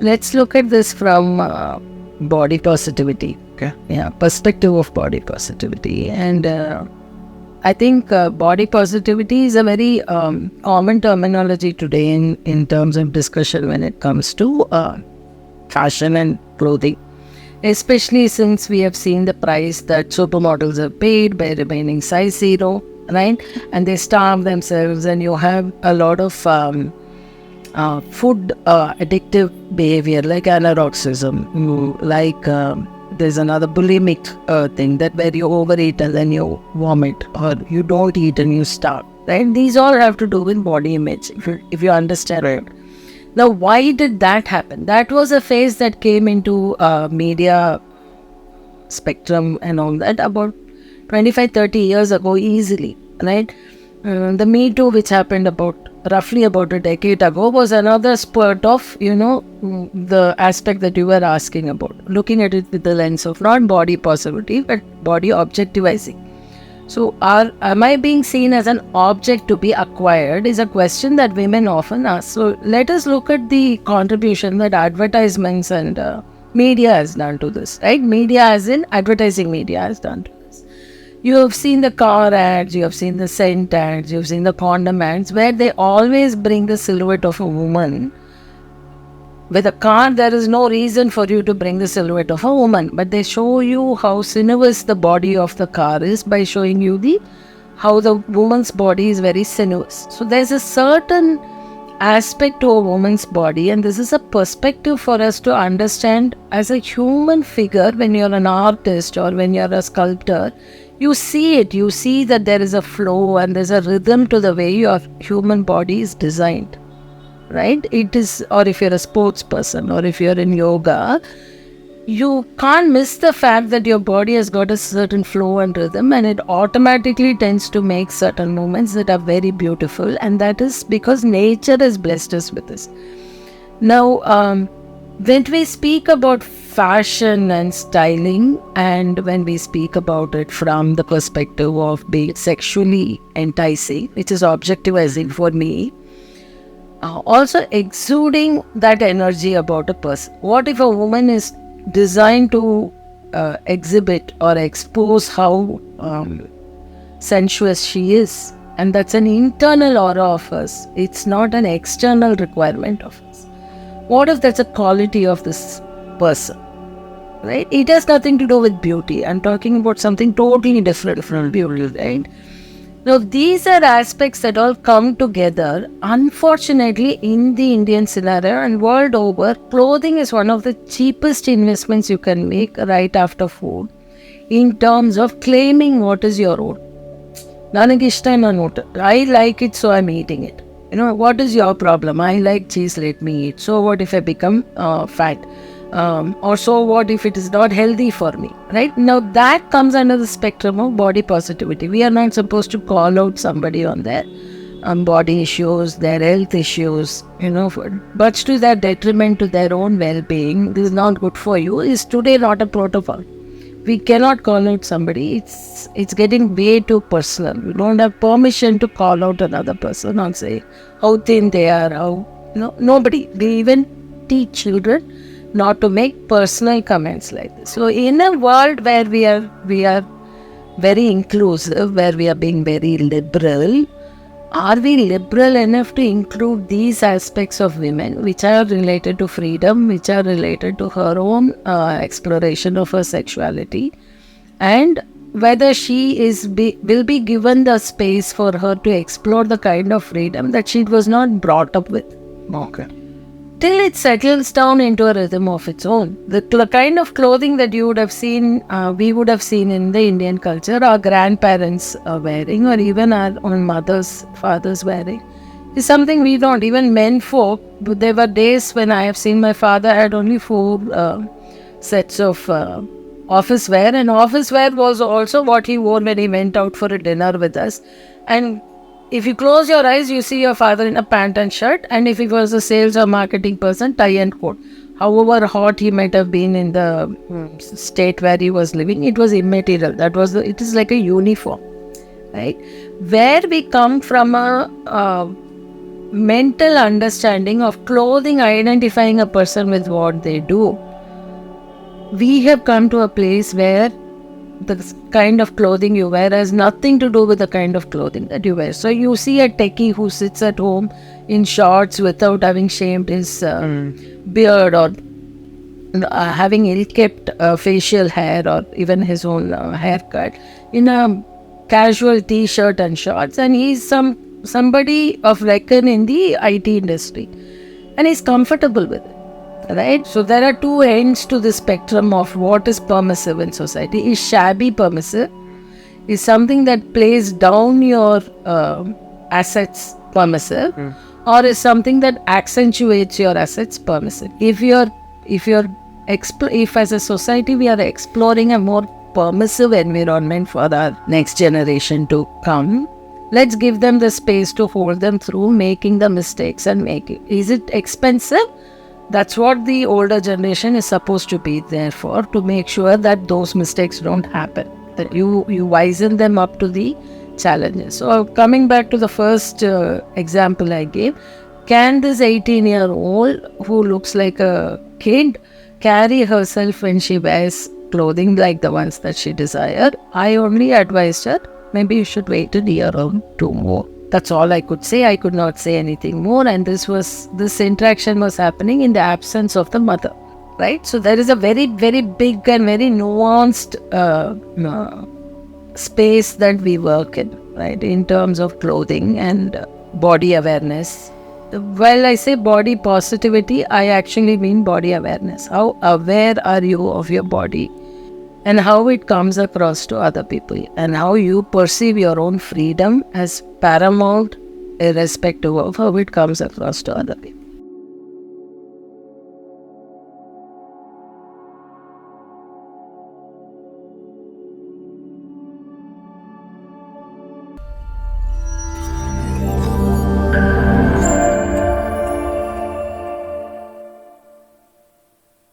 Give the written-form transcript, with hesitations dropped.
let's look at this from body positivity. Okay. Yeah, perspective of body positivity. And I think body positivity is a very common terminology today in terms of discussion when it comes to fashion and clothing. Especially since we have seen the price that supermodels have paid by remaining size 0, right? And they starve themselves, and you have a lot of food addictive behavior like anorexicism, like there's another bulimic thing that where you overeat and then you vomit, or you don't eat and you starve, right? These all have to do with body image, if you understand. Right. Now, why did that happen? That was a phase that came into media spectrum and all that about 25-30 years ago easily, right? The Me Too, which happened roughly about a decade ago, was another spurt of, the aspect that you were asking about, looking at it with the lens of not body positivity, but body objectivizing. So, am I being seen as an object to be acquired is a question that women often ask. So, let us look at the contribution that advertisements and media has done to this, right? Media as in advertising media has done to this. You have seen the car ads, you have seen the scent ads, you have seen the condom ads, where they always bring the silhouette of a woman. With a car, there is no reason for you to bring the silhouette of a woman, but they show you how sinuous the body of the car is by showing you how the woman's body is very sinuous. So there's a certain aspect to a woman's body, and this is a perspective for us to understand as a human figure. When you're an artist or when you're a sculptor, you see it. You see that there is a flow and there's a rhythm to the way your human body is designed. Right? It is, or if you're a sports person or if you're in yoga, you can't miss the fact that your body has got a certain flow and rhythm, and it automatically tends to make certain movements that are very beautiful, and that is because nature has blessed us with this. Now, when we speak about fashion and styling, and when we speak about it from the perspective of being sexually enticing, which is objectivizing for me, also exuding that energy about a person. What if a woman is designed to exhibit or expose how sensuous she is, and that's an internal aura of us, it's not an external requirement of us. What if that's a quality of this person, right? It has nothing to do with beauty. I'm talking about something totally different from beauty, right? Now, these are aspects that all come together. Unfortunately, in the Indian scenario and world over, clothing is one of the cheapest investments you can make right after food in terms of claiming what is your own. I like it, so I'm eating it. What is your problem? I like cheese, let me eat. So what if I become fat? Or so what if it is not healthy for me, right? Now that comes under the spectrum of body positivity. We are not supposed to call out somebody on their body issues, their health issues, but to their detriment to their own well-being. This is not good for you is today not a protocol. We cannot call out somebody. It's getting way too personal. We don't have permission to call out another person or say how thin they are, nobody. We even teach children not to make personal comments like this. So in a world where we are very inclusive, where we are being very liberal, are we liberal enough to include these aspects of women which are related to freedom, which are related to her own exploration of her sexuality, and whether she will be given the space for her to explore the kind of freedom that she was not brought up with. Okay. Till it settles down into a rhythm of its own. The kind of clothing that you would have seen, we would have seen in the Indian culture, our grandparents are wearing, or even our own mothers, fathers wearing, is something we don't. Even men folk, there were days when I have seen my father had only 4 sets of office wear, and office wear was also what he wore when he went out for a dinner with us. And if you close your eyes, you see your father in a pant and shirt, and if he was a sales or marketing person, tie and coat. However hot he might have been in the state where he was living, it was immaterial. It is like a uniform, right? Where we come from a mental understanding of clothing identifying a person with what they do. We have come to a place where the kind of clothing you wear has nothing to do with the kind of clothing that you wear. So you see a techie who sits at home in shorts without having shaved his beard, or having ill-kept facial hair, or even his own haircut, in a casual t-shirt and shorts, and he's somebody of reckon in the IT industry, and he's comfortable with it. Right? So there are two ends to the spectrum of what is permissive in society. Is shabby permissive? Is something that plays down your assets permissive? Or is something that accentuates your assets permissive? If as a society we are exploring a more permissive environment for our next generation to come, let's give them the space to hold them through making the mistakes and make it. Is it expensive? That's what the older generation is supposed to be there for, to make sure that those mistakes don't happen, that you wisen them up to the challenges. So coming back to the first example I gave, can this 18-year-old who looks like a kid carry herself when she wears clothing like the ones that she desired? I only advised her, maybe you should wait a year or two more. That's all I could say. I could not say anything more, and this interaction was happening in the absence of the mother, right? So there is a very, very big and very nuanced space that we work in, right, in terms of clothing and body awareness. While I say body positivity, I actually mean body awareness. How aware are you of your body, and how it comes across to other people, and how you perceive your own freedom as paramount, irrespective of how it comes across to other people.